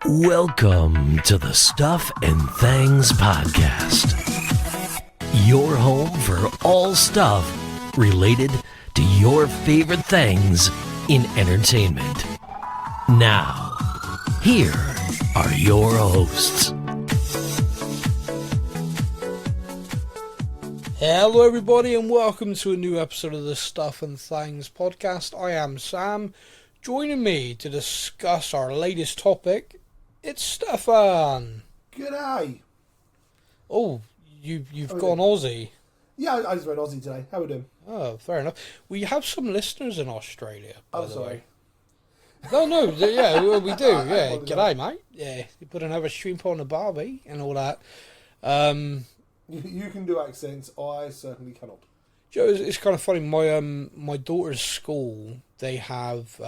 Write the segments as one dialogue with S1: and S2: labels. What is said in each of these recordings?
S1: Welcome to the Stuff and Things Podcast, your home for all stuff related to your favorite things in entertainment. Now, here are your hosts.
S2: Hello everybody and welcome to a new episode of the Stuff and Things Podcast. I am Sam. Joining me to discuss our latest topic, it's Stefan.
S3: G'day.
S2: Oh, you've gone Aussie.
S3: Yeah, I just went Aussie today. How are we doing?
S2: Oh, fair enough. We have some listeners in Australia, by the
S3: sorry.
S2: way. No, yeah, well, we do. Yeah,
S3: apologise.
S2: g'day, mate. Yeah, you put another shrimp on the barbie and all that.
S3: You can do accents. I certainly cannot.
S2: Joe, it's kind of funny. My daughter's school, they have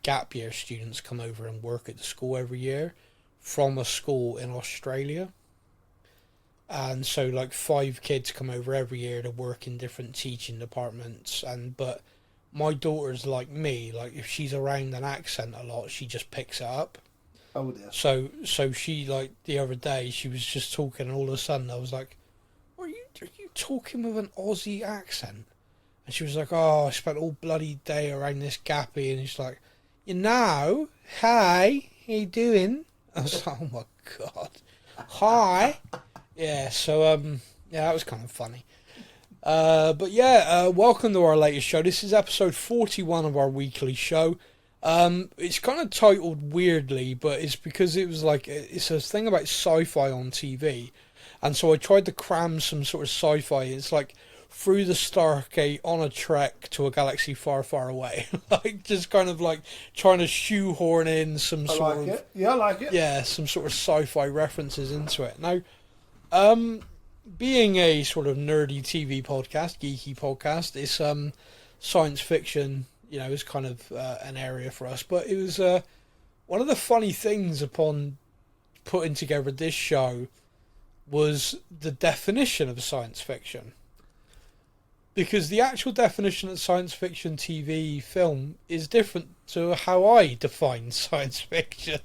S2: gap year students come over and work at the school every year from a school in Australia. And so, like, 5 kids come over every year to work in different teaching departments. But my daughter's like me. Like, if she's around an accent a lot, she just picks it up.
S3: Oh dear.
S2: So she, like, the other day, she was just talking, and all of a sudden I was like, are you talking with an Aussie accent? And she was like, oh, I spent all bloody day around this gappy. And she's like, hey, how you doing? I was like, oh my God. Hi. Yeah, so, yeah, that was kind of funny. But yeah, welcome to our latest show. This is episode 41 of our weekly show. It's kind of titled weirdly, but it's because it was like, it's a thing about sci-fi on TV. And so I tried to cram some sort of sci-fi. It's like through the Stargate on a trek to a galaxy far, far away. Like, just kind of like trying to shoehorn in some sort of...
S3: it. Yeah, I like it.
S2: Yeah, some sort of sci-fi references into it. Now, being a sort of nerdy TV podcast, geeky podcast, it's science fiction, you know, is kind of an area for us. But it was one of the funny things upon putting together this show was the definition of science fiction. Because the actual definition of science fiction TV film is different to how I define science fiction.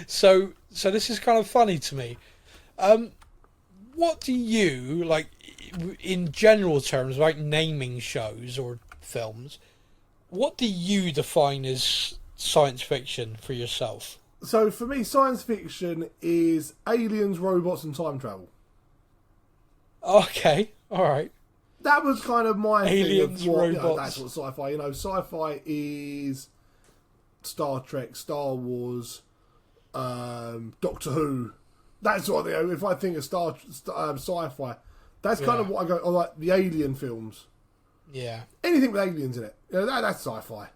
S2: So this is kind of funny to me. What do you, like, in general terms, like naming shows or films, what do you define as science fiction for yourself?
S3: So for me, science fiction is aliens, robots, and time travel.
S2: Okay, all right.
S3: That was kind of my
S2: Aliens,
S3: thing of what, you know,
S2: robots.
S3: that's what sci-fi. You know, sci-fi is Star Trek, Star Wars, Doctor Who. That's what if I think of sci-fi, that's kind of what I go. I like the alien films.
S2: Yeah.
S3: Anything with aliens in it, you know, that's sci-fi.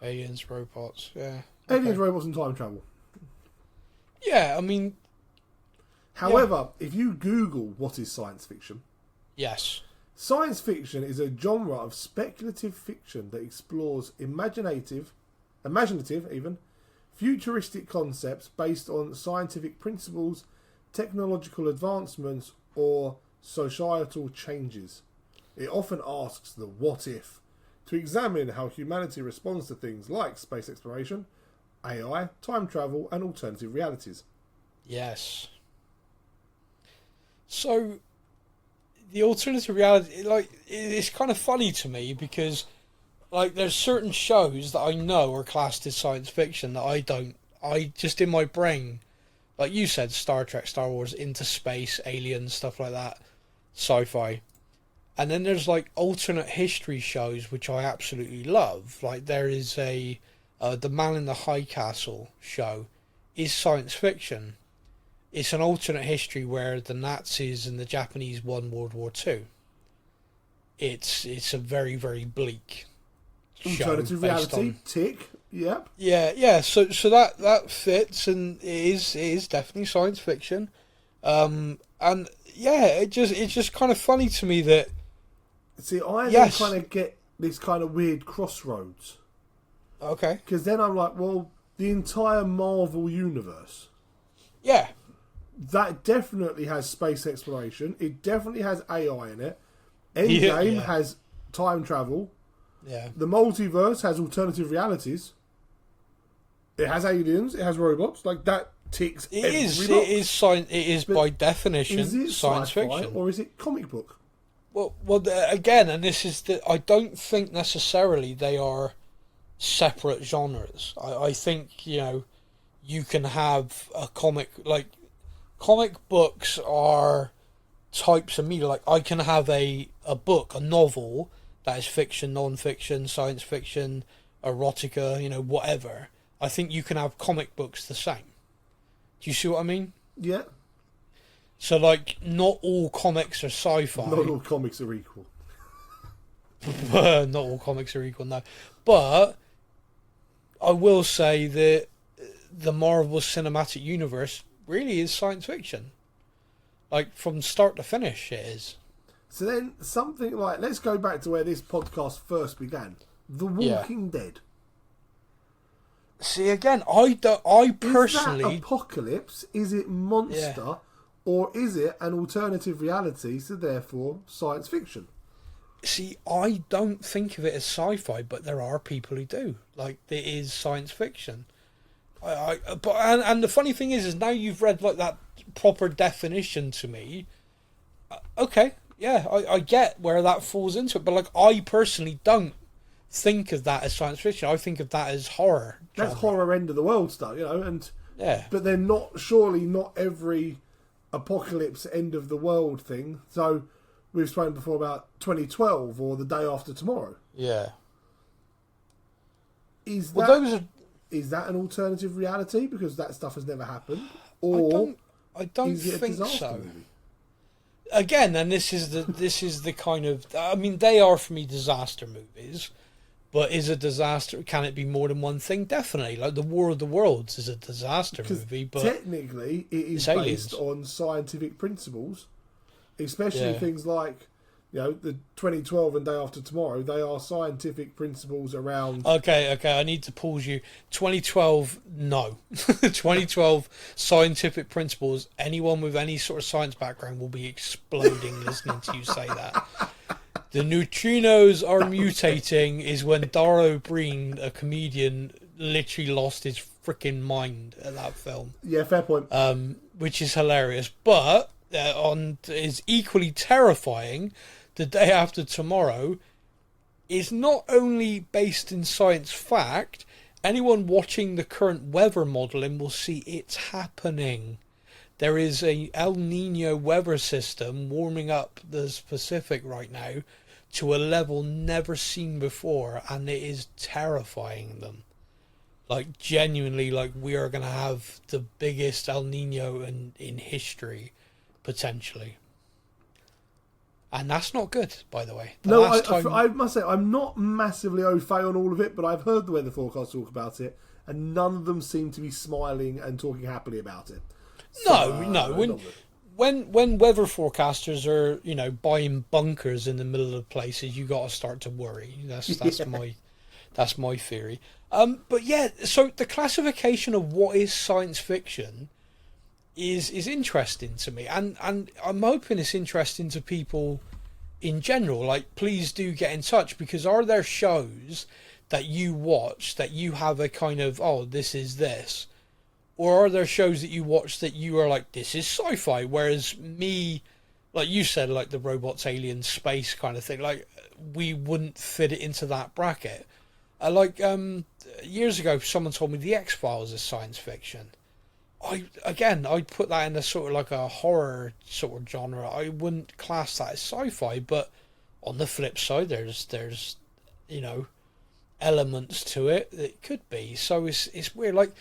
S2: Aliens, robots, yeah.
S3: Aliens, robots, and time travel.
S2: Yeah, I mean...
S3: However, if you Google what is science fiction,
S2: yes.
S3: Science fiction is a genre of speculative fiction that explores imaginative even, futuristic concepts based on scientific principles, technological advancements, or societal changes. It often asks the what if to examine how humanity responds to things like space exploration, AI, time travel, and alternative realities.
S2: Yes. So, the alternative reality, like, it's kind of funny to me because, like, there's certain shows that I know are classed as science fiction that I just in my brain, like you said, Star Trek, Star Wars, into space, aliens, stuff like that, sci-fi. And then there's, like, alternate history shows, which I absolutely love. Like, there is the Man in the High Castle show is science fiction. It's an alternate history where the Nazis and the Japanese won World War II. It's a very, very bleak show.
S3: Alternative reality, tick, yep.
S2: Yeah. So that fits, and it is definitely science fiction. And yeah, it's just kind of funny to me that.
S3: See, I then kind of get this kind of weird crossroads.
S2: Okay.
S3: Because then I'm like, well, the entire Marvel universe.
S2: Yeah.
S3: That definitely has space exploration. It definitely has AI in it. Endgame has time travel.
S2: Yeah.
S3: The multiverse has alternative realities. It has aliens. It has robots. Like that ticks.
S2: It
S3: every
S2: is.
S3: box.
S2: It is by definition
S3: Is it
S2: science
S3: sci-fi
S2: fiction.
S3: or is it comic book?
S2: Well, again, and this is I don't think necessarily they are separate genres. I think you can have a comic books are types of media. Like I can have a book, a novel that is fiction, non-fiction, science fiction, erotica, whatever. I think you can have comic books the same. Do you see what I mean?
S3: Yeah.
S2: So, like, not all comics are sci-fi.
S3: Not all comics are equal.
S2: Not all comics are equal, no. But I will say that the Marvel Cinematic Universe really is science fiction. Like, from start to finish, it is.
S3: So then, something like... Let's go back to where this podcast first began. The Walking Dead.
S2: See, again, I personally...
S3: Is that apocalypse? Is it monster?
S2: Yeah.
S3: Or is it an alternative reality, so therefore science fiction?
S2: See, I don't think of it as sci-fi, but there are people who do. Like, it is science fiction. And the funny thing is now you've read like that proper definition to me. Okay, yeah, I get where that falls into it, but like I personally don't think of that as science fiction. I think of that as horror.
S3: That's horror end of the world stuff, and
S2: yeah.
S3: But then not every apocalypse end of the world thing. So we've spoken before about 2012 or the day after tomorrow.
S2: Yeah.
S3: Is
S2: that
S3: an alternative reality because that stuff has never happened, or
S2: I don't
S3: is it
S2: think
S3: a disaster
S2: so.
S3: movie?
S2: Again, and this is the kind of, I mean, they are for me disaster movies. But is a disaster? Can it be more than one thing? Definitely. Like the War of the Worlds is a disaster movie, but
S3: technically it is based on scientific principles, especially things like the 2012 and Day After Tomorrow. They are scientific principles around.
S2: Okay. I need to pause you. 2012, no. 2012 scientific principles. Anyone with any sort of science background will be exploding listening to you say that. The neutrinos are mutating is when Dara O'Brien, a comedian, literally lost his freaking mind at that film.
S3: Yeah, fair point.
S2: Which is hilarious. But is equally terrifying. The Day After Tomorrow is not only based in science fact. Anyone watching the current weather modelling will see it's happening. There is a El Nino weather system warming up the Pacific right now to a level never seen before, and it is terrifying them. Like, genuinely, like, we are going to have the biggest El Nino in history, potentially. And that's not good, by the way.
S3: I must say, I'm not massively au fait on all of it, but I've heard the weather forecast talk about it, and none of them seem to be smiling and talking happily about it.
S2: No. When weather forecasters are buying bunkers in the middle of places, you got to start to worry. That's my theory. But yeah, so the classification of what is science fiction is interesting to me, and I'm hoping it's interesting to people in general. Like, please do get in touch, because are there shows that you watch that you have a kind of, oh, this is this? Or are there shows that you watch that you are like, this is sci-fi? Whereas me, like you said, like the robots, aliens, space kind of thing, like we wouldn't fit it into that bracket. Years ago, someone told me the X-Files is science fiction. I'd put that in a sort of like a horror sort of genre. I wouldn't class that as sci-fi, but on the flip side, there's elements to it that could be. So it's weird. Like,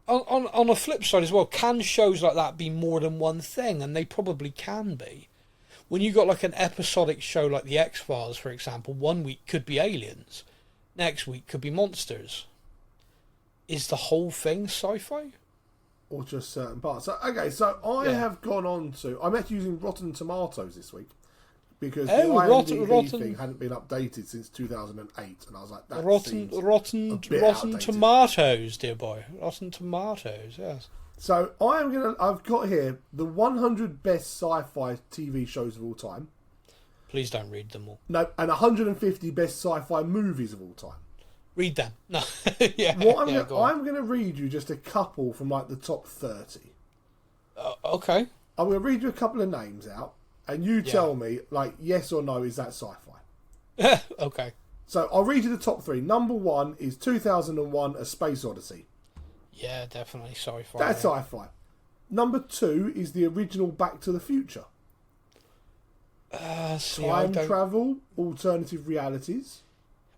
S2: on a flip side as well, can shows like that be more than one thing? And they probably can be. When you got like an episodic show like the X-Files, for example, one week could be aliens, next week could be monsters. Is the whole thing sci-fi?
S3: Or just certain parts. So, okay, so I have gone on to... I'm actually using Rotten Tomatoes this week, because the IMDb thing hadn't been updated since 2008, and I was like, that seems a bit outdated.
S2: Tomatoes, dear boy. Rotten Tomatoes, yes.
S3: So I've got here the 100 best sci-fi TV shows of all time.
S2: Please don't read them all.
S3: No, and 150 best sci-fi movies of all time.
S2: Read them. No. Yeah.
S3: I'm going to read you just a couple from like the top 30.
S2: Okay.
S3: I'm going to read you a couple of names out, and you tell me, like, yes or no, is that sci-fi?
S2: Okay.
S3: So I'll read you the top 3. Number 1 is 2001: A Space Odyssey.
S2: Yeah, definitely sci-fi.
S3: That's sci-fi. Number 2 is the original Back to the Future. Time travel, alternative realities.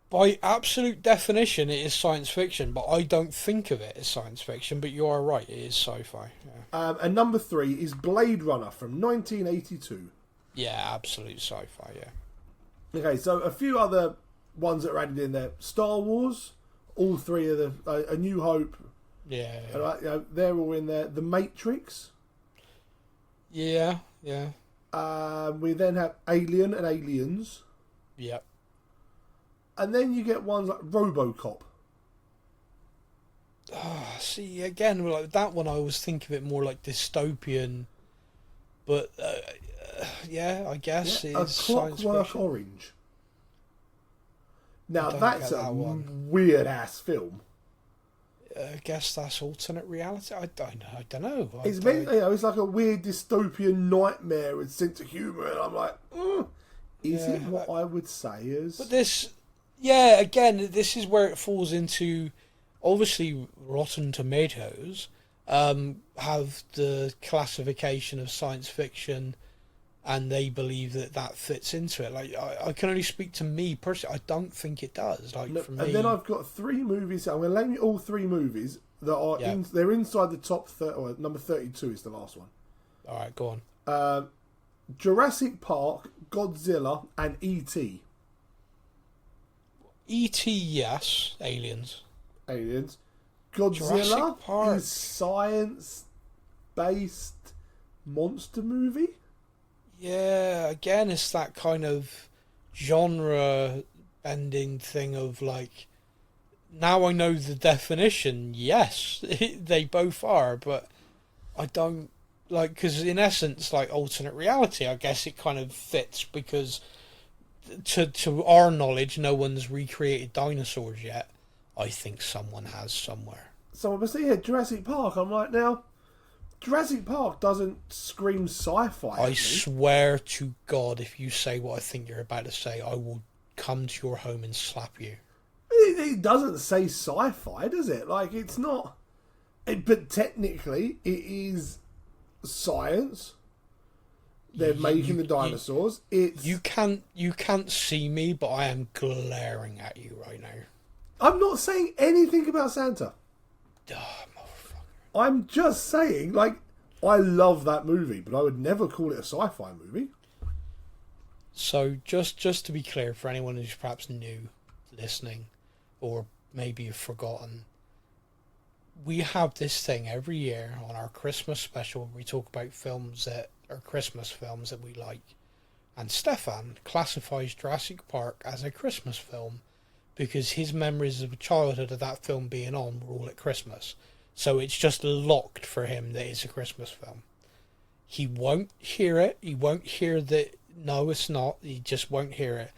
S2: By absolute definition, it is science fiction, but I don't think of it as science fiction. But you are right, it is sci-fi. Yeah,
S3: And number 3 is Blade Runner from 1982.
S2: yeah, absolute sci-fi. Yeah.
S3: Okay, so a few other ones that are added in there. Star Wars, all 3 of the A New Hope.
S2: Yeah.
S3: They're all in there. The Matrix.
S2: Yeah. Yeah.
S3: We then have Alien and Aliens.
S2: Yep.
S3: And then you get ones like RoboCop.
S2: See, again, like that one, I always think of it more like dystopian. But yeah, I guess
S3: A
S2: it's science
S3: Clockwork
S2: fiction.
S3: Orange. Now
S2: don't
S3: that's
S2: get
S3: a
S2: that one.
S3: weird ass film.
S2: I guess that's alternate reality. I don't know.
S3: It's like a weird dystopian nightmare with sense of humour, and I'm like, is it what I would say is?
S2: But this, yeah, again, this is where it falls into. Obviously, Rotten Tomatoes have the classification of science fiction, and they believe that fits into it. Like, I can only speak to me personally. I don't think it does. Like, for me,
S3: and then I've got 3 movies. I'm going to name you all 3 movies that are they're inside the top 30. Or number 32 is the last one.
S2: All right, go on.
S3: Jurassic Park, Godzilla, and E.T.
S2: E.T. Yes, Aliens.
S3: Godzilla is science-based monster movie.
S2: Yeah, again, it's that kind of genre bending thing of like. Now I know the definition. Yes, they both are, but I don't like because in essence, like alternate reality. I guess it kind of fits because to our knowledge, no one's recreated dinosaurs yet. I think someone has somewhere.
S3: So I see here Jurassic Park. I'm like, now Jurassic Park doesn't scream sci-fi.
S2: I swear to God, if you say what I think you're about to say, I will come to your home and slap you.
S3: It doesn't say sci-fi, does it? Like, it's not. But technically, it is science. They're making the dinosaurs.
S2: You can't see me, but I am glaring at you right now.
S3: I'm not saying anything about Santa.
S2: Oh, motherfucker.
S3: I'm just saying, like, I love that movie, but I would never call it a sci-fi movie.
S2: So, just to be clear, for anyone who's perhaps new listening, or maybe you've forgotten, we have this thing every year on our Christmas special where we talk about films that are Christmas films that we like. And Stefan classifies Jurassic Park as a Christmas film because his memories of childhood of that film being on were all at Christmas. So it's just locked for him that it's a Christmas film. He won't hear it. He won't hear that, no, it's not. He just won't hear it.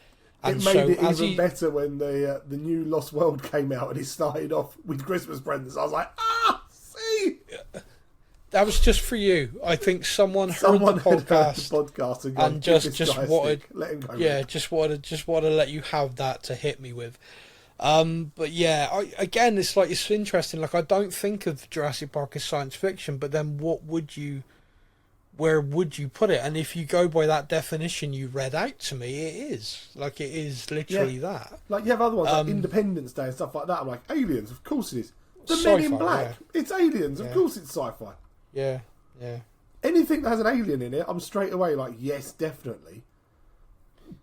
S2: And
S3: it made it even better when the new Lost World came out and he started off with Christmas presents. I was like, see?
S2: That was just for you. I think someone heard the podcast
S3: and
S2: just wanted,
S3: let him go.
S2: Yeah, just wanted to let you have that to hit me with. But yeah, again, it's interesting. Like, I don't think of Jurassic Park as science fiction, but then where would you put it? And if you go by that definition you read out to me, it is. Like, it is literally that.
S3: Like, you have other ones, like Independence Day and stuff like that. I'm like, Aliens, of course it is. The
S2: Sci-fi,
S3: Men in Black,
S2: yeah.
S3: It's Aliens, of course it's sci-fi.
S2: Yeah.
S3: Anything that has an alien in it, I'm straight away like, yes, definitely.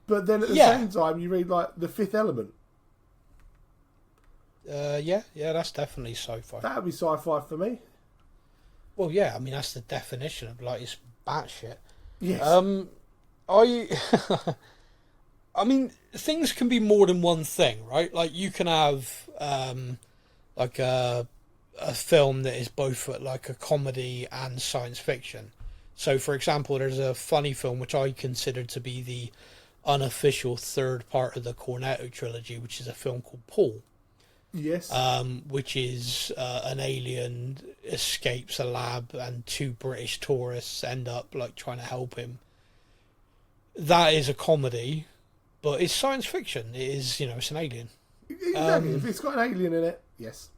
S3: But then at the same time, you read, like, The Fifth Element.
S2: Yeah, that's definitely sci-fi.
S3: That would be sci-fi for me.
S2: Well, yeah, I mean, that's the definition of, like, it's batshit.
S3: Yes.
S2: I mean, things can be more than one thing, right? Like, you can have, like, a film that is both, like, a comedy and science fiction. So, for example, there's a funny film which I consider to be the unofficial third part of the Cornetto trilogy, which is a film called Paul.
S3: Yes.
S2: Which is an alien escapes a lab and two British tourists end up like trying to help him. That is a comedy, but it's science fiction. It is, it's an alien.
S3: Exactly. If it's got an alien in it, yes.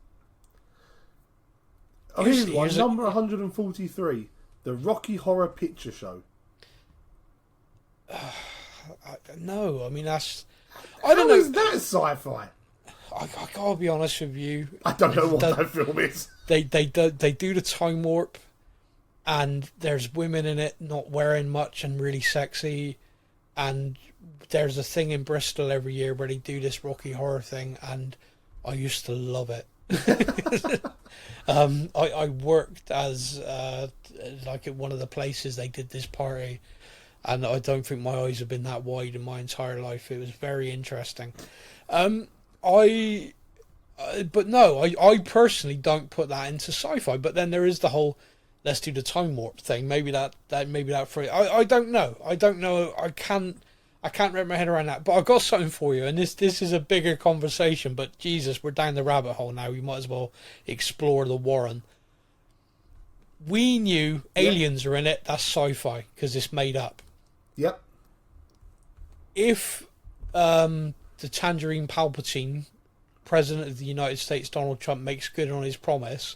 S3: Oh, here's one. Number 143. The Rocky Horror Picture Show.
S2: No, I mean, that's...
S3: I don't know. How is that sci-fi?
S2: I gotta be honest with you.
S3: I don't know what that film is.
S2: They do the time warp, and there's women in it not wearing much and really sexy, and there's a thing in Bristol every year where they do this Rocky Horror thing, and I used to love it. I worked as like at one of the places they did this party, and I don't think my eyes have been that wide in my entire life. It was very interesting. I personally don't put that into sci-fi. But then there is the whole let's do the time warp thing. Maybe that for I don't know. I can't wrap my head around that. But I've got something for you, and this is a bigger conversation. But Jesus, we're down the rabbit hole now. We might as well explore the Warren. We knew aliens are in it. That's sci-fi because it's made up.
S3: Yep.
S2: If the Tangerine Palpatine, President of the United States, Donald Trump, makes good on his promise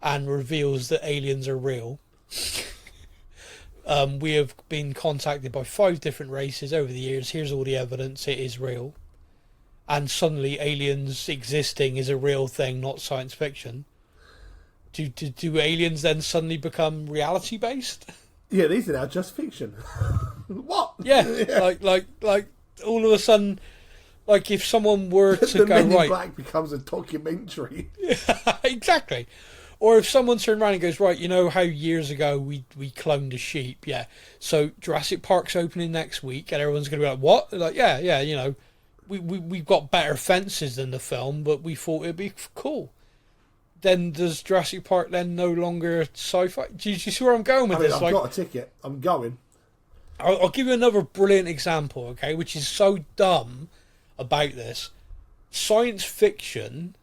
S2: and reveals that aliens are real, we have been contacted by 5 different races over the years. Here's all the evidence. It is real. And suddenly aliens existing is a real thing, not science fiction. Do aliens then suddenly become reality based?
S3: Yeah, these are now just fiction. What?
S2: Yeah, like all of a sudden, like if someone were to
S3: the
S2: go
S3: Men in
S2: right,
S3: Black becomes a documentary.
S2: exactly. Or if someone turned around and goes, right, you know how years ago we cloned a sheep, yeah. So Jurassic Park's opening next week, and everyone's going to be like, what? Like, yeah, we've got better fences than the film, but we thought it'd be cool. Then does Jurassic Park then no longer sci-fi? Do you see where I'm going with this?
S3: I've got a ticket. I'm going.
S2: I'll give you another brilliant example, okay, which is so dumb about this. Science fiction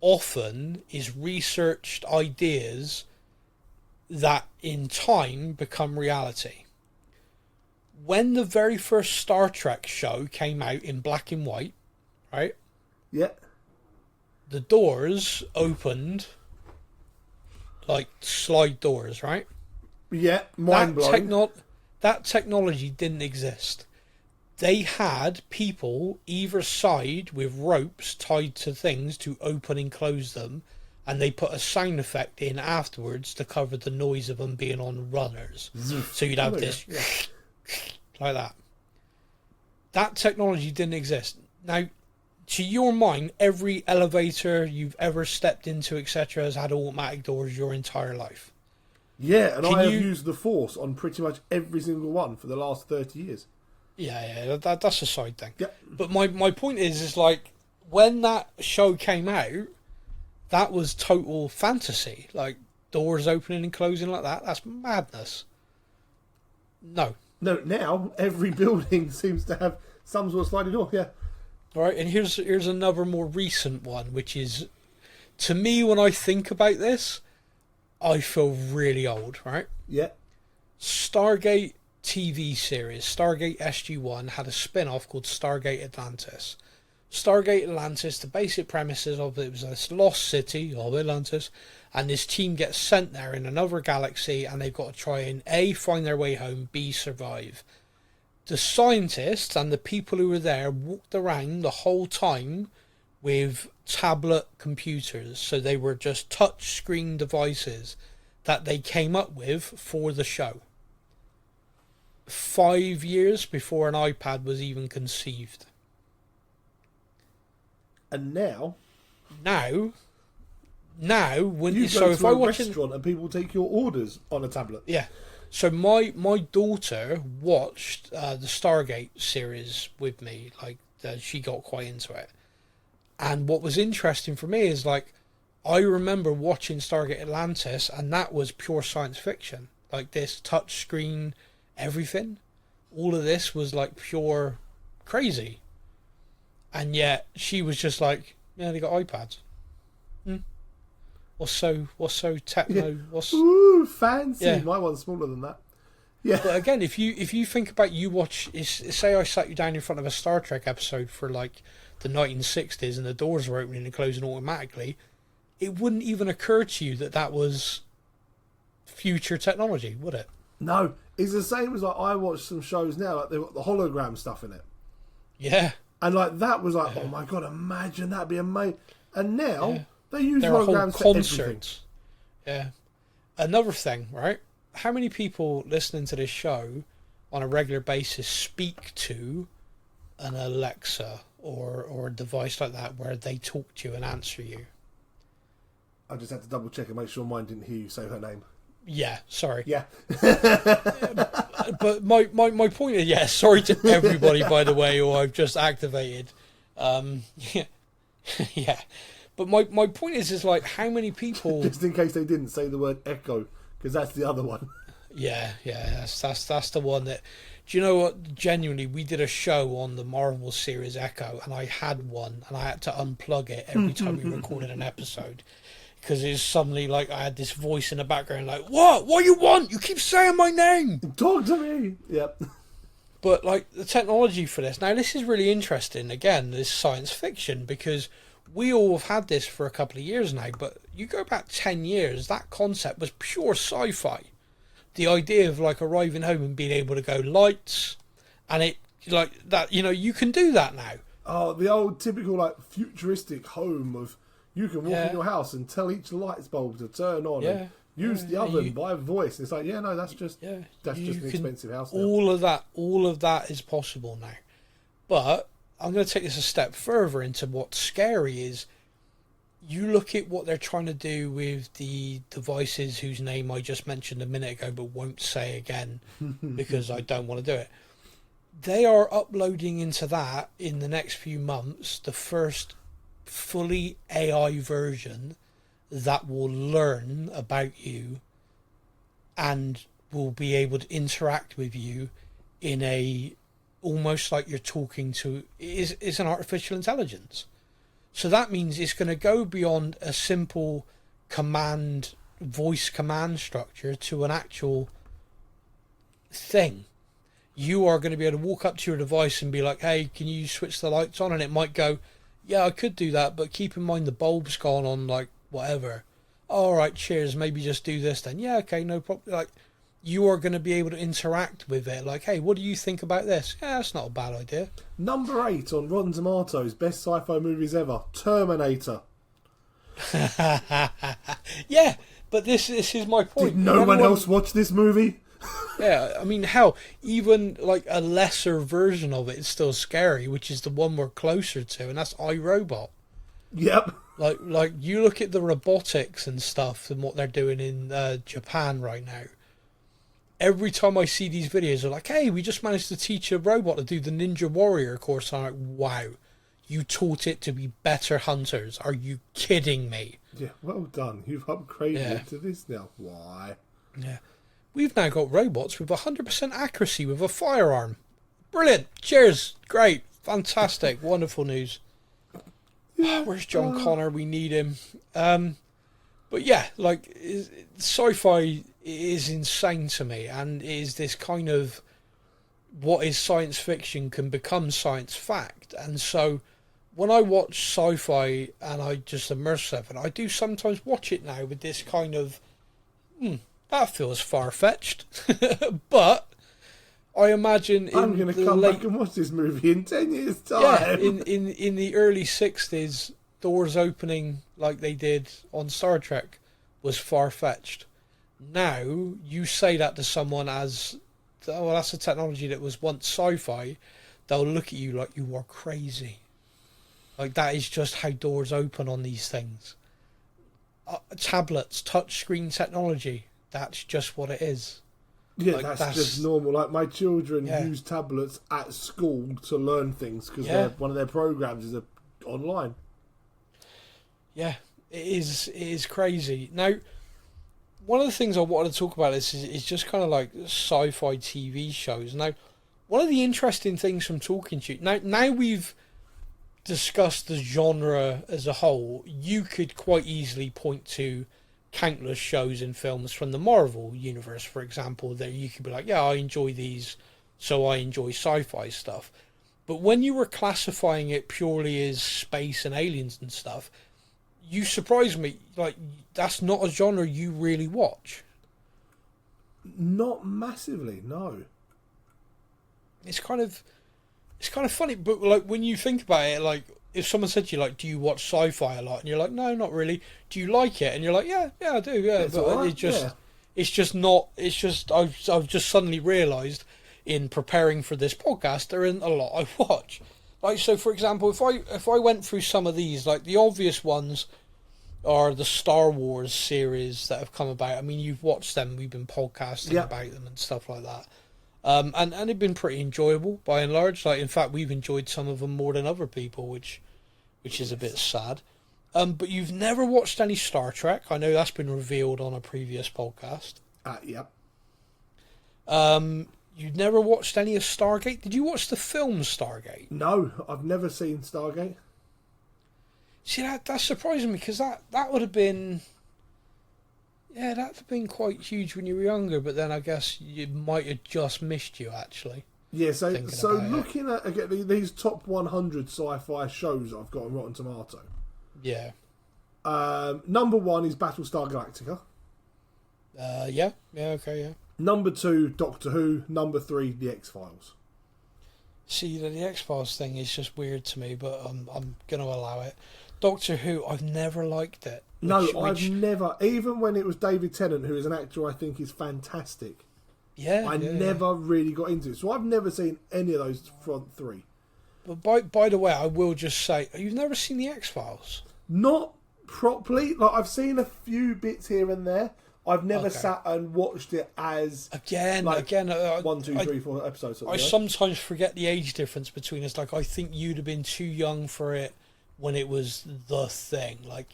S2: often is researched ideas that in time become reality. When the very first Star Trek show came out in black and white, right?
S3: Yeah.
S2: The doors opened like slide doors, right?
S3: Yeah, mind blowing.
S2: That technology didn't exist. They had people either side with ropes tied to things to open and close them, and they put a sound effect in afterwards to cover the noise of them being on runners. So you'd have this like that. That technology didn't exist. Now, to your mind, every elevator you've ever stepped into, etc., has had automatic doors your entire life.
S3: Yeah, and I have used the Force on pretty much every single one for the last 30 years.
S2: Yeah, that's a side thing.
S3: Yeah.
S2: But my point is like, when that show came out, that was total fantasy. Like, doors opening and closing like that, that's madness. No,
S3: now every building seems to have some sort of sliding door, yeah.
S2: All right, and here's another more recent one, which is, to me, when I think about this, I feel really old, right?
S3: Yeah.
S2: Stargate TV series, Stargate SG-1, had a spin-off called Stargate Atlantis. Stargate Atlantis, the basic premises of it was this lost city of Atlantis, and this team gets sent there in another galaxy, and they've got to try and A, find their way home, B, survive. The scientists and the people who were there walked around the whole time with tablet computers, so they were just touch screen devices that they came up with for the show. 5 years before an iPad was even conceived.
S3: And now
S2: when
S3: you
S2: so
S3: go
S2: if
S3: to
S2: I
S3: a
S2: watch
S3: restaurant and people take your orders on a tablet.
S2: Yeah. So my daughter watched the Stargate series with me. Like, she got quite into it. And what was interesting for me is, like, I remember watching Stargate Atlantis, and that was pure science fiction. Like, this touch screen, everything. All of this was, like, pure crazy. And yet, she was just like, Yeah, they got iPads. What's so techno? What's
S3: Ooh, fancy.
S2: Yeah.
S3: My one's smaller than that. Yeah.
S2: But again, if you think about say I sat you down in front of a Star Trek episode for like the 1960s and the doors were opening and closing automatically, it wouldn't even occur to you that was future technology, would it?
S3: No, it's the same as like I watch some shows now, like they've got the hologram stuff in it.
S2: Yeah.
S3: And like that was like, oh my god, imagine that'd be amazing. And now they use
S2: There are whole
S3: holograms for everything.
S2: concerts. Yeah. Another thing, right? How many people listening to this show on a regular basis speak to an Alexa or a device like that where they talk to you and answer you?
S3: I just had to double check and make sure mine didn't hear you say her name.
S2: Yeah, sorry.
S3: Yeah.
S2: But my point is, sorry to everybody, by the way, who I've just activated. Yeah. But my point is like, how many people...
S3: Just in case they didn't say the word echo, because that's the other one.
S2: Yeah, that's the one that... Do you know what? Genuinely, we did a show on the Marvel series Echo, and I had one, and I had to unplug it every time we recorded an episode. Because it's suddenly like I had this voice in the background like, what do you want? You keep saying my name.
S3: Talk to me. Yep.
S2: But like the technology for this, now this is really interesting. Again, this science fiction, because we all have had this for a couple of years now, but you go back 10 years, that concept was pure sci-fi. The idea of like arriving home and being able to go lights, and it like that, you can do that now.
S3: Oh, the old typical like futuristic home of you can walk in your house and tell each light bulb to turn on and use the oven by voice. It's like, that's just an expensive house now.
S2: All of that is possible now. But I'm going to take this a step further into what's scary is you look at what they're trying to do with the devices whose name I just mentioned a minute ago but won't say again because I don't want to do it. They are uploading into that in the next few months the first fully AI version that will learn about you and will be able to interact with you in a almost like you're talking to is an artificial intelligence. So that means it's going to go beyond a simple voice command structure to an actual thing. You are going to be able to walk up to your device and be like, hey, can you switch the lights on? And it might go, yeah, I could do that, but keep in mind the bulb's gone on, like, whatever. All right, cheers, maybe just do this then. Yeah, okay, no problem. Like, you are going to be able to interact with it. Like, hey, what do you think about this? Yeah, that's not a bad idea.
S3: Number 8 on Rotten Tomatoes, best sci-fi movies ever, Terminator.
S2: Yeah, but this is my point.
S3: Did no one else watch this movie?
S2: Yeah, I mean, hell, even like a lesser version of it is still scary, which is the one we're closer to, and that's iRobot.
S3: Yep.
S2: Like you look at the robotics and stuff and what they're doing in Japan right now. Every time I see these videos, they're like, hey, we just managed to teach a robot to do the Ninja Warrior course. I'm like, wow, you taught it to be better hunters. Are you kidding me?
S3: Yeah, well done. You've upgraded it to this now. Why?
S2: Yeah. We've now got robots with 100% accuracy with a firearm. Brilliant. Cheers. Great. Fantastic. Wonderful news. Where's John Connor? We need him. But yeah, like, sci-fi is insane to me, and is this kind of what is science fiction can become science fact. And so when I watch sci-fi and I just immerse myself, and I do sometimes watch it now with this kind of, that feels far-fetched. But I imagine
S3: I'm going to come back and watch this movie in 10 years' time.
S2: Yeah, in the early 60s, doors opening like they did on Star Trek was far-fetched. Now, you say that to someone as, well, that's a technology that was once sci-fi, they'll look at you like you are crazy. Like, that is just how doors open on these things. Tablets, touchscreen technology, that's just what it is.
S3: Yeah, like, that's just normal. Like, my children use tablets at school to learn things because one of their programs is online. Yeah,
S2: it is crazy. Now, one of the things I wanted to talk about is just kind of like sci-fi TV shows. Now, one of the interesting things from talking to you, now we've discuss the genre as a whole, you could quite easily point to countless shows and films from the Marvel universe, for example, that you could be like, yeah, I enjoy these, so I enjoy sci-fi stuff. But when you were classifying it purely as space and aliens and stuff, you surprised me. Like, that's not a genre you really watch.
S3: Not massively, no.
S2: It's kind of funny, but like when you think about it, like if someone said to you, like, do you watch sci-fi a lot? And you're like, no, not really. Do you like it? And you're like, yeah, I do, yeah.
S3: It's
S2: but
S3: alright,
S2: it's just not. It's just I've just suddenly realised in preparing for this podcast there isn't a lot I watch. Like, so for example, if I went through some of these, like the obvious ones are the Star Wars series that have come about. I mean, you've watched them. We've been podcasting about them and stuff like that. And they've been pretty enjoyable by and large. Like, in fact, we've enjoyed some of them more than other people, which is a bit sad. But you've never watched any Star Trek. I know that's been revealed on a previous podcast.
S3: Yep.
S2: You've never watched any of Stargate. Did you watch the film Stargate?
S3: No, I've never seen Stargate.
S2: See, that's surprising me, because that would have been... Yeah, that'd have been quite huge when you were younger, but then I guess you might have just missed you, actually.
S3: Yeah, so looking at, again, these top 100 sci-fi shows I've got on Rotten Tomato.
S2: Yeah.
S3: Number 1 is Battlestar Galactica.
S2: Yeah, okay, yeah.
S3: Number 2, Doctor Who. Number 3, The X-Files.
S2: See, the X-Files thing is just weird to me, but I'm going to allow it. Doctor Who, I've never liked it.
S3: I've never, even when it was David Tennant, who is an actor I think is fantastic.
S2: Yeah,
S3: I never really got into it, so I've never seen any of those front 3.
S2: But by the way, I will just say, you've never seen the X-Files?
S3: Not properly. Like, I've seen a few bits here and there. I've never sat and watched it as
S2: again
S3: 1, 2, 3, 4 episodes.
S2: I sometimes forget the age difference between us. Like, I think you'd have been too young for it when it was the thing. Like,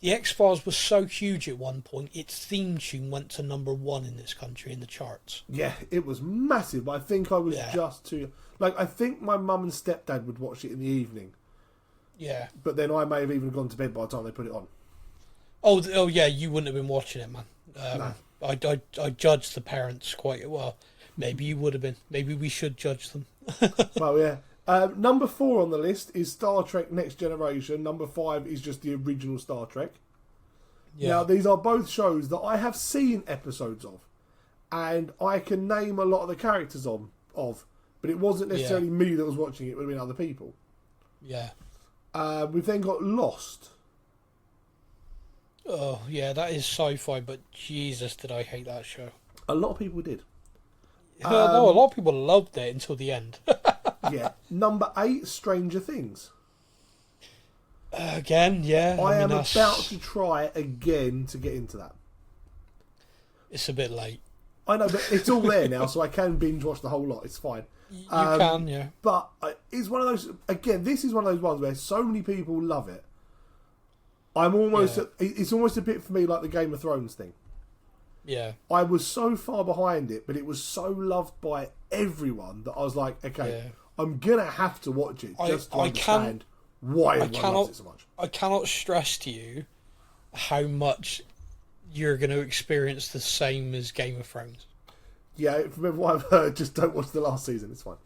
S2: the X-Files was so huge at one point, its theme tune went to number 1 in this country in the charts.
S3: Yeah, it was massive. But I think I was just too... Like, I think my mum and stepdad would watch it in the evening.
S2: Yeah.
S3: But then I may have even gone to bed by the time they put it on.
S2: Oh yeah, you wouldn't have been watching it, man.
S3: No.
S2: I judged the parents quite well. Maybe you would have been. Maybe we should judge them.
S3: Well, yeah. Number 4 on the list is Star Trek Next Generation. Number 5 is just the original Star Trek. Yeah. Now, these are both shows that I have seen episodes of. And I can name a lot of the characters of. But it wasn't necessarily me that was watching it. It would have been other people.
S2: Yeah.
S3: We've then got Lost.
S2: Oh, yeah, that is sci-fi, but Jesus, did I hate that show.
S3: A lot of people did.
S2: No, a lot of people loved it until the end.
S3: Yeah. Number 8, Stranger Things.
S2: Again, yeah.
S3: I am about to try again to get into that.
S2: It's a bit late.
S3: I know, but it's all there now, so I can binge watch the whole lot. It's fine.
S2: You can, yeah.
S3: But it's one of those... Again, this is one of those ones where so many people love it. I'm almost... It's almost a bit for me like the Game of Thrones thing.
S2: Yeah.
S3: I was so far behind it, but it was so loved by everyone that I was like, okay, I'm going to have to watch it just to understand why everyone loves it so much.
S2: I cannot stress to you how much you're going to experience the same as Game of Thrones.
S3: Yeah, remember what I've heard, just don't watch the last season, it's fine.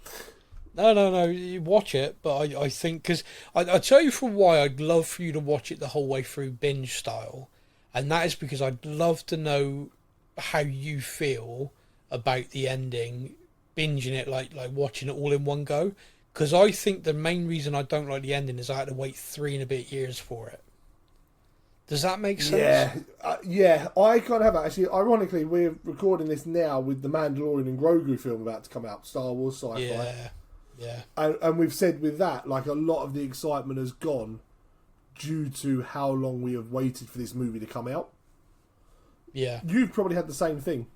S2: No, you watch it, but I think, because I tell you for why I'd love for you to watch it the whole way through binge style, and that is because I'd love to know how you feel about the ending, binging it, like watching it all in one go, because I think the main reason I don't like the ending is I had to wait 3 and a bit years for it. Does that make sense?
S3: Yeah, I kind of have that. Actually, ironically, we're recording this now with the Mandalorian and Grogu film about to come out, Star Wars sci-fi.
S2: Yeah.
S3: And we've said with that, like, a lot of the excitement has gone due to how long we have waited for this movie to come out.
S2: Yeah.
S3: You've probably had the same thing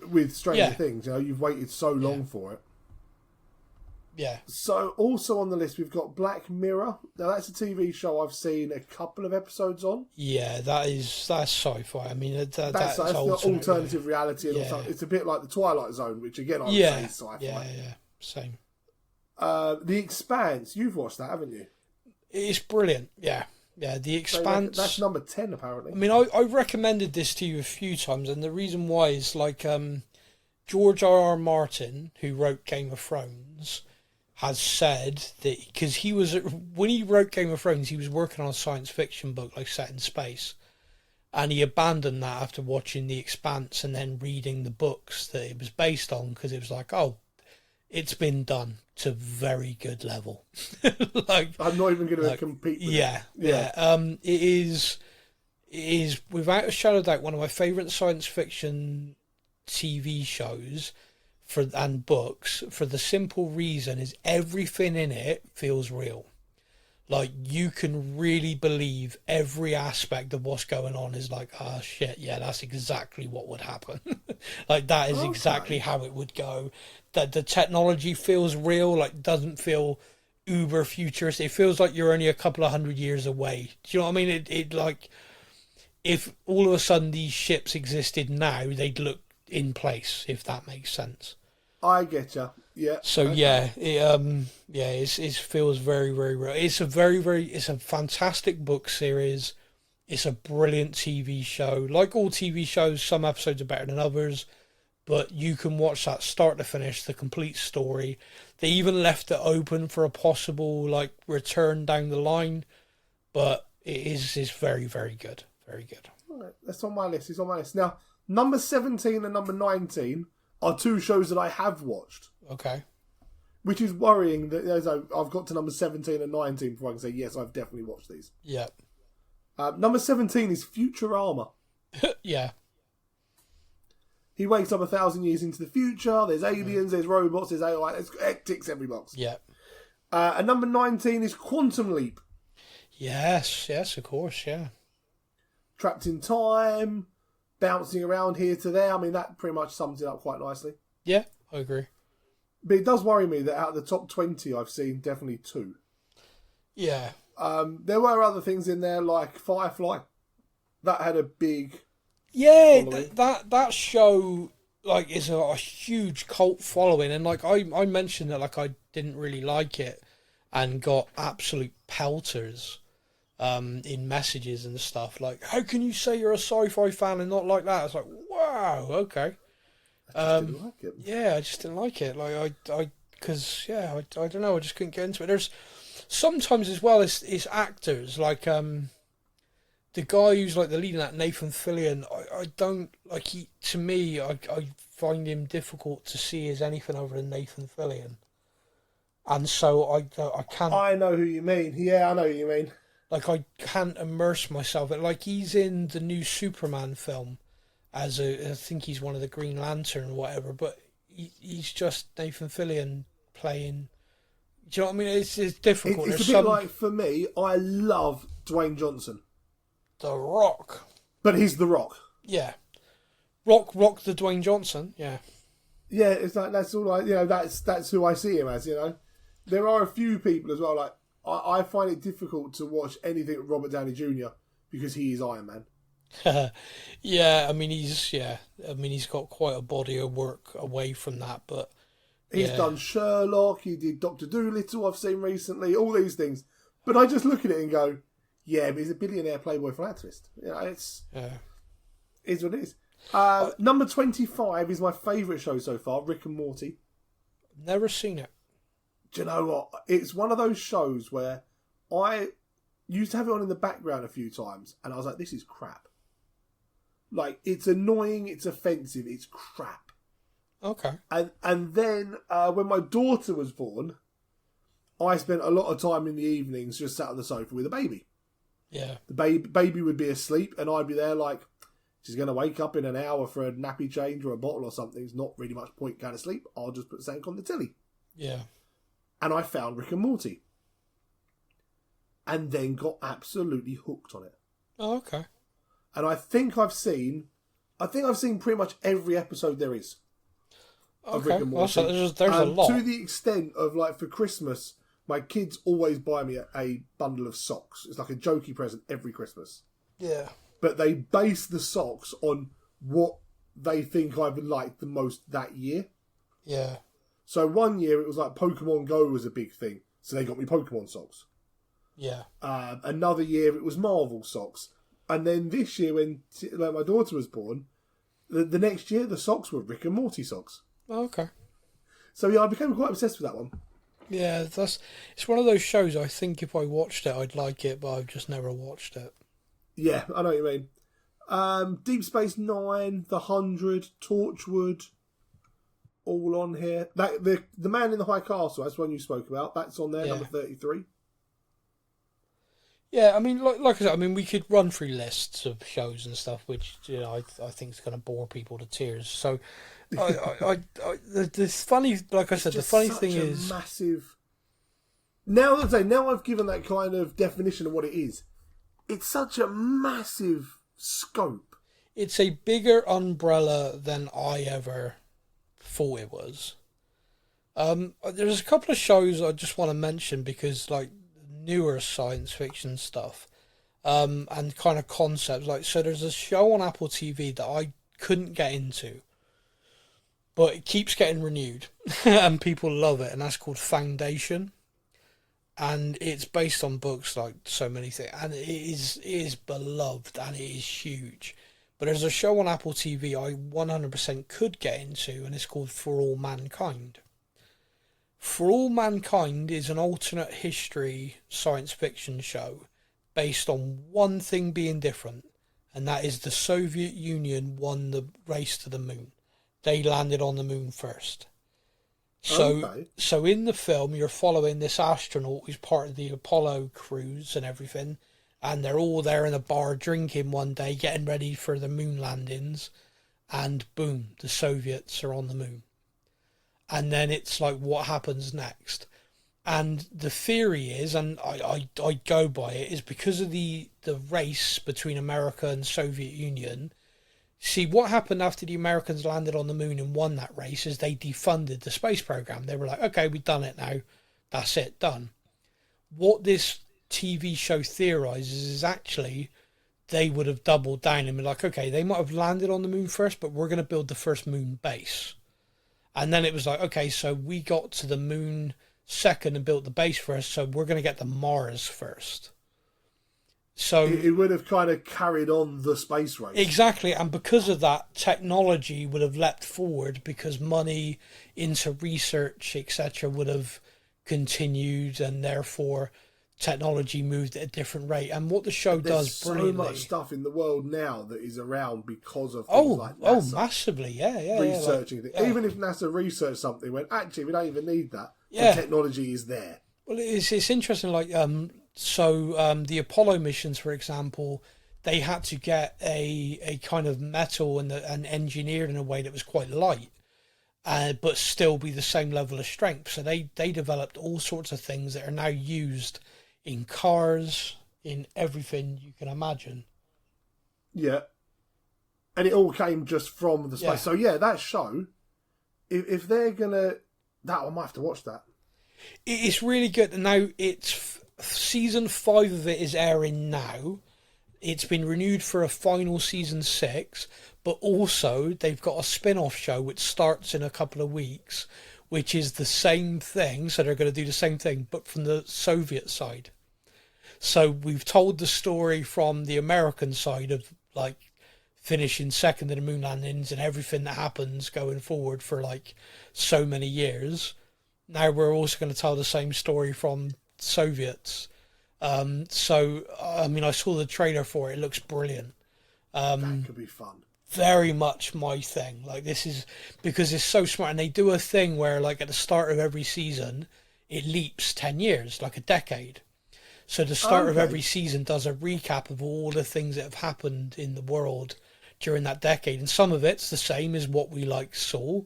S3: with Stranger Things. You know, you've waited so long for it.
S2: Yeah.
S3: So, also on the list, we've got Black Mirror. Now, that's a TV show I've seen a couple of episodes on.
S2: Yeah, that's sci-fi. I mean, that's
S3: the alternative reality. And also, it's a bit like The Twilight Zone, which, again, I would say is sci-fi.
S2: Yeah, same.
S3: The Expanse. You've watched that, haven't you?
S2: It's brilliant. Yeah. Yeah, The Expanse.
S3: That's number 10, apparently.
S2: I mean, I've recommended this to you a few times, and the reason why is like George R.R. Martin, who wrote Game of Thrones, has said that because when he wrote Game of Thrones, he was working on a science fiction book like set in space, and he abandoned that after watching The Expanse and then reading the books that it was based on, because it was like, oh, it's been done to very good level. Like,
S3: I'm not even going to compete with
S2: it. It is without a shadow of doubt one of my favourite science fiction TV shows and books, for the simple reason is everything in it feels real. Like, you can really believe every aspect of what's going on is like, oh shit, yeah, that's exactly what would happen. Like, that is exactly how it would go. That the technology feels real, like, doesn't feel uber futuristic. It feels like you're only a couple of 100 years away. Do you know what I mean? It like, if all of a sudden these ships existed now, they'd look in place, if that makes sense.
S3: I get you. Yeah.
S2: So okay. It feels very, very real. It's a fantastic book series. It's a brilliant TV show. Like all TV shows, some episodes are better than others, but you can watch that start to finish, the complete story. They even left it open for a possible like return down the line, but it's very, very good. Very good.
S3: All right, that's on my list. It's on my list. Now, number 17 and number 19 are two shows that I have watched.
S2: Okay.
S3: Which is worrying that as I've got to number 17 and 19 before I can say, yes, I've definitely watched these.
S2: Yeah.
S3: Number 17 is Futurama.
S2: Yeah.
S3: He wakes up 1,000 years into the future. There's aliens, there's robots, there's AI. It ticks every box.
S2: Yeah.
S3: And number 19 is Quantum Leap.
S2: Yes, of course, yeah.
S3: Trapped in time, bouncing around here to there. I mean, that pretty much sums it up quite nicely.
S2: Yeah, I agree.
S3: But it does worry me that out of the top 20, I've seen definitely 2.
S2: Yeah.
S3: There were other things in there, like Firefly. That had a big...
S2: Yeah, that show like is a huge cult following, and like I mentioned that like I didn't really like it and got absolute pelters in messages and stuff like, how can you say you're a sci-fi fan and not like that? It's like, wow, okay.
S3: I just didn't like it.
S2: Yeah, I just didn't like it. Like I don't know, I just couldn't get into it. There's sometimes as well it's actors like the guy who's like the lead in that, Nathan Fillion, I don't like, he, to me, I find him difficult to see as anything other than Nathan Fillion. And so I can't...
S3: I know who you mean. Yeah, I know who you mean.
S2: Like, I can't immerse myself. Like, he's in the new Superman film I think he's one of the Green Lantern or whatever, but he's just Nathan Fillion playing... Do you know what I mean? It's difficult.
S3: It's a bit like, for me, I love Dwayne Johnson.
S2: The Rock.
S3: But he's The Rock.
S2: Yeah. Rock the Dwayne Johnson, yeah.
S3: Yeah, it's like, that's all that's who I see him as, you know. There are a few people as well, like, I find it difficult to watch anything with Robert Downey Jr. because he is Iron Man.
S2: Yeah, I mean, he's got quite a body of work away from that, but...
S3: He's done Sherlock, he did Dr. Dolittle, I've seen recently, all these things. But I just look at it and go... Yeah, but he's a billionaire playboy philanthropist. You know, is what it is. Number 25 is my favourite show so far, Rick and Morty.
S2: Never seen it.
S3: Do you know what? It's one of those shows where I used to have it on in the background a few times, and I was like, this is crap. Like, it's annoying, it's offensive, it's crap.
S2: Okay.
S3: And then when my daughter was born, I spent a lot of time in the evenings just sat on the sofa with a baby.
S2: Yeah.
S3: The baby would be asleep and I'd be there like, she's going to wake up in an hour for a nappy change or a bottle or something. There's not really much point going to sleep. I'll just put something on the telly.
S2: Yeah.
S3: And I found Rick and Morty. And then got absolutely hooked on it.
S2: Oh, okay.
S3: And I think I've seen pretty much every episode there is. Of Rick and Morty.
S2: Well, there's a lot.
S3: To the extent of, like, for Christmas... My kids always buy me a bundle of socks. It's like a jokey present every Christmas.
S2: Yeah.
S3: But they base the socks on what they think I've liked the most that year.
S2: Yeah.
S3: So one year it was like Pokemon Go was a big thing, so they got me Pokemon socks.
S2: Yeah.
S3: Another year it was Marvel socks, and then this year when my daughter was born, the next year the socks were Rick and Morty socks.
S2: Oh, okay.
S3: So yeah, I became quite obsessed with that one.
S2: Yeah, it's one of those shows. I think if I watched it, I'd like it, but I've just never watched it.
S3: Yeah, I know what you mean. Deep Space Nine, The 100, Torchwood, all on here. That the Man in the High Castle, that's one you spoke about. That's on there, number 33.
S2: Yeah, I mean, like I said, I mean, we could run through lists of shows and stuff, which I think is going to bore people to tears. So, the funny, like I said, the funny thing is
S3: massive. Now I've given that kind of definition of what it is. It's such a massive scope.
S2: It's a bigger umbrella than I ever thought it was. There's a couple of shows I just want to mention because, like, newer science fiction stuff, and kind of concepts. Like, so there's a show on Apple TV that I couldn't get into, but it keeps getting renewed, and people love it, and that's called Foundation. And it's based on books, like so many things, and it is beloved and it is huge. But there's a show on Apple TV I 100% could get into, and it's called For All Mankind. For All Mankind is an alternate history science fiction show based on one thing being different, and that is the Soviet Union won the race to the moon. They landed on the moon first. So in the film, you're following this astronaut who's part of the Apollo crews and everything, and they're all there in a bar drinking one day, getting ready for the moon landings, and boom, the Soviets are on the moon. And then it's like, what happens next? And the theory is, and I go by it, is because of the race between America and Soviet Union. See, what happened after the Americans landed on the moon and won that race is they defunded the space program. They were like, okay, we've done it now. That's it, done. What this TV show theorizes is actually they would have doubled down and been like, okay, they might have landed on the moon first, but we're going to build the first moon base. And then it was like, okay, so we got to the moon second and built the base first, so we're going to get to Mars first. So
S3: it would have kind of carried on the space race.
S2: Exactly, and because of that, technology would have leapt forward because money into research, etc., would have continued, and therefore technology moved at a different rate. And what the show does brilliantly...
S3: There's so much stuff in the world now that is around because of things like NASA.
S2: Oh, massively, yeah.
S3: Researching things. Yeah. Even if NASA researched something, when actually we don't even need that. Yeah. The technology is there.
S2: Well, it's interesting, like... the Apollo missions, for example, they had to get a kind of metal and engineered in a way that was quite light, but still be the same level of strength. So they developed all sorts of things that are now used in cars, in everything you can imagine.
S3: Yeah. And it all came just from the space.
S2: Yeah.
S3: So yeah, that show, if they're gonna... I might have to watch that.
S2: It's really good. Now, it's... Season 5 of it is airing now. It's been renewed for a final season 6, but also they've got a spin-off show which starts in a couple of weeks, which is the same thing. So they're going to do the same thing, but from the Soviet side. So we've told the story from the American side of, like, finishing second in the moon landings and everything that happens going forward for, like, so many years. Now we're also going to tell the same story from Soviets. So I mean, I saw the trailer for it. It looks brilliant.
S3: That could be fun.
S2: Very much my thing. Like, this is because it's so smart, and they do a thing where, like, at the start of every season it leaps 10 years, like a decade. So the start of every season does a recap of all the things that have happened in the world during that decade, and some of it's the same as what we saw,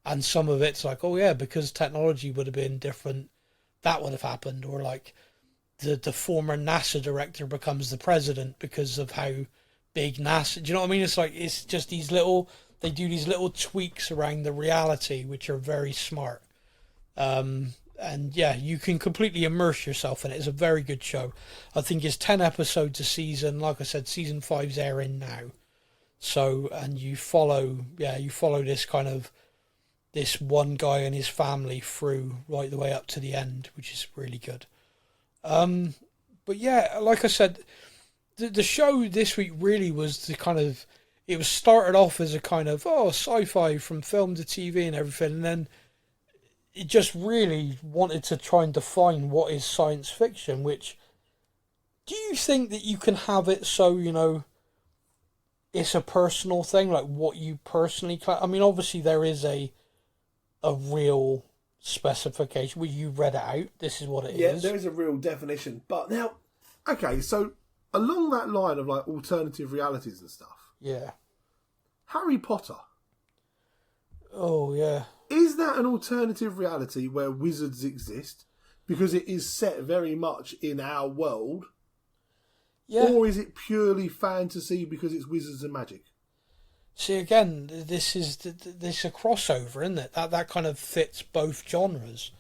S2: and some of it's like, oh yeah, because technology would have been different, that would have happened. Or like the former NASA director becomes the president because of how big NASA, do you know what I mean? It's like, it's just they do these little tweaks around the reality which are very smart. And yeah, you can completely immerse yourself in it. It's a very good show. I think it's 10 episodes a season. Like I said, season 5's airing now. So, and you follow this kind of this one guy and his family through right the way up to the end, which is really good. But yeah, like I said, the show this week really was it was started off as a kind of, sci-fi from film to TV and everything, and then it just really wanted to try and define what is science fiction, which, do you think that you can have it so, it's a personal thing, like what you personally... I mean, obviously there is a real specification where you read it out, this is what it is.
S3: Yeah, there is a real definition. But now, okay, so along that line of like alternative realities and stuff,
S2: yeah,
S3: Harry Potter,
S2: oh yeah,
S3: is that an alternative reality where wizards exist because it is set very much in our world?
S2: yeah,
S3: or is it purely fantasy because it's wizards and magic?
S2: see, again, this is a crossover, isn't it? That kind of fits both genres.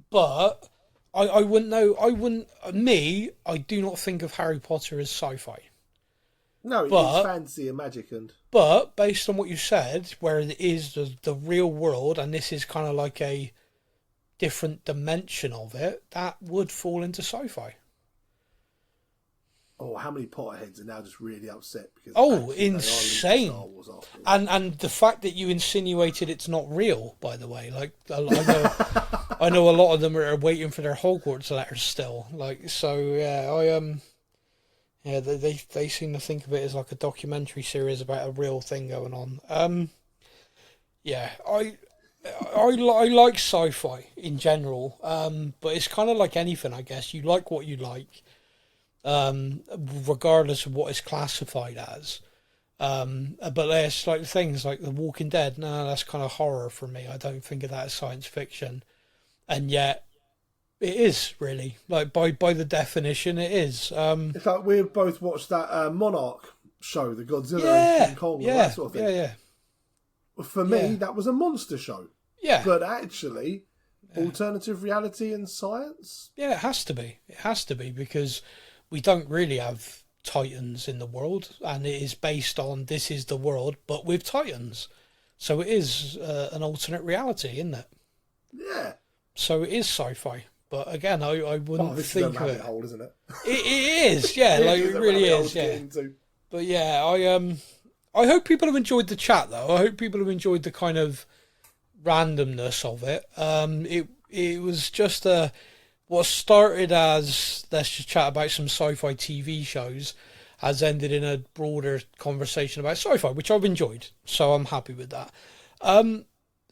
S2: But I wouldn't know. I do not think of Harry Potter as sci-fi.
S3: No, it's fantasy and magic.
S2: But based on what you said, where it is the real world, and this is kind of like a different dimension of it, that would fall into sci-fi.
S3: Oh, how many Potterheads are now just really upset because
S2: insane! And the fact that you insinuated it's not real, by the way, like I know a lot of them are waiting for their Hogwarts letters still. Like, so yeah, they seem to think of it as like a documentary series about a real thing going on. Yeah, I like sci-fi in general, but it's kind of like anything, I guess. You like what you like. Regardless of what it's classified as. But there's like things like The Walking Dead. No, that's kind of horror for me. I don't think of that as science fiction. And yet, it is really. Like, by the definition, it is.
S3: It's like we've both watched that Monarch show, the Godzilla and King Kong, and that sort of thing.
S2: Yeah.
S3: For me, that was a monster show.
S2: Yeah.
S3: But actually, alternative reality and science?
S2: Yeah, it has to be. It has to be, because we don't really have Titans in the world, and it is based on this is the world, but with Titans. So it is an alternate reality, isn't it?
S3: Yeah.
S2: So it is sci-fi. But again, I wouldn't think
S3: of it. Hole, isn't it?
S2: It is, yeah. Like, it really is, yeah. But yeah, I hope people have enjoyed the chat, though. I hope people have enjoyed the kind of randomness of it. It was just what started as let's just chat about some sci-fi TV shows has ended in a broader conversation about sci-fi, which I've enjoyed. So I'm happy with that.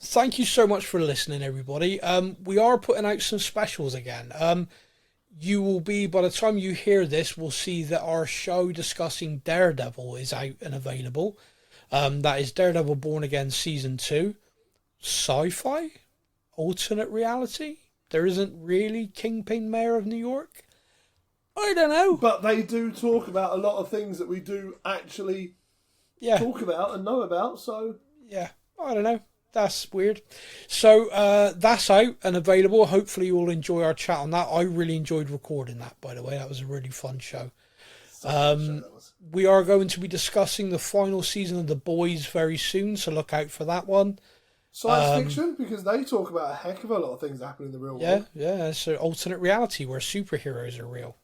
S2: Thank you so much for listening, everybody. We are putting out some specials again. You will be, by the time you hear this, we'll see that our show discussing Daredevil is out and available. That is Daredevil Born Again Season 2. Sci-fi? Alternate reality? There isn't really Kingpin Mayor of New York? I don't know.
S3: But they do talk about a lot of things that we do actually talk about and know about, so...
S2: Yeah, I don't know. That's weird. So that's out and available. Hopefully you all enjoy our chat on that. I really enjoyed recording that, by the way. That was a really fun show. We are going to be discussing the final season of The Boys very soon, so look out for that one.
S3: Science fiction, because they talk about a heck of a lot of things that happen in the real world.
S2: Yeah, it's an alternate reality where superheroes are real.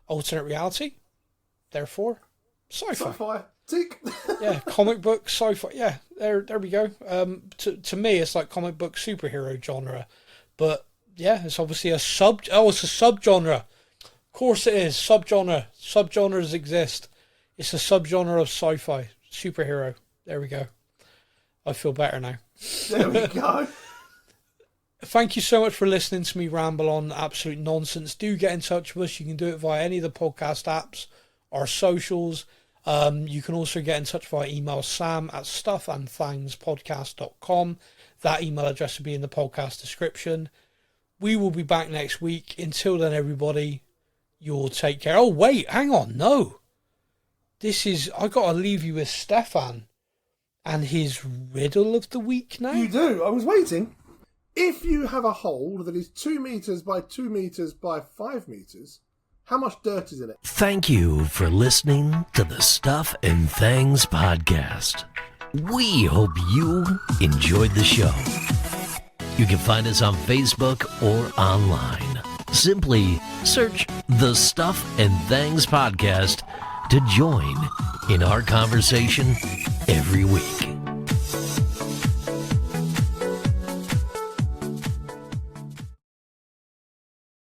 S2: Alternate reality, therefore, sci-fi.
S3: Sci-fi, tick.
S2: Yeah, comic book, sci-fi. Yeah, there we go. To me, it's like comic book superhero genre, but yeah, it's obviously a it's a subgenre. Of course, it is subgenre. Subgenres exist. It's a subgenre of sci-fi superhero. There we go. I feel better now.
S3: There we go.
S2: Thank you so much for listening to me ramble on absolute nonsense. Do get in touch with us. You can do it via any of the podcast apps, our socials. You can also get in touch via email, sam@stuffandthangspodcast.com. That email address will be in the podcast description. We will be back next week. Until then, everybody, you'll take care. Oh, wait, hang on. No. I got to leave you with Stefan and his riddle of the week now.
S3: You do? I was waiting. If you have a hole that is 2 meters by 2 meters by 5 meters, how much dirt is in it?
S1: Thank you for listening to the Stuff and Things podcast. We hope you enjoyed the show. You can find us on Facebook or online. Simply search the Stuff and Things Podcast to join in our conversation every week.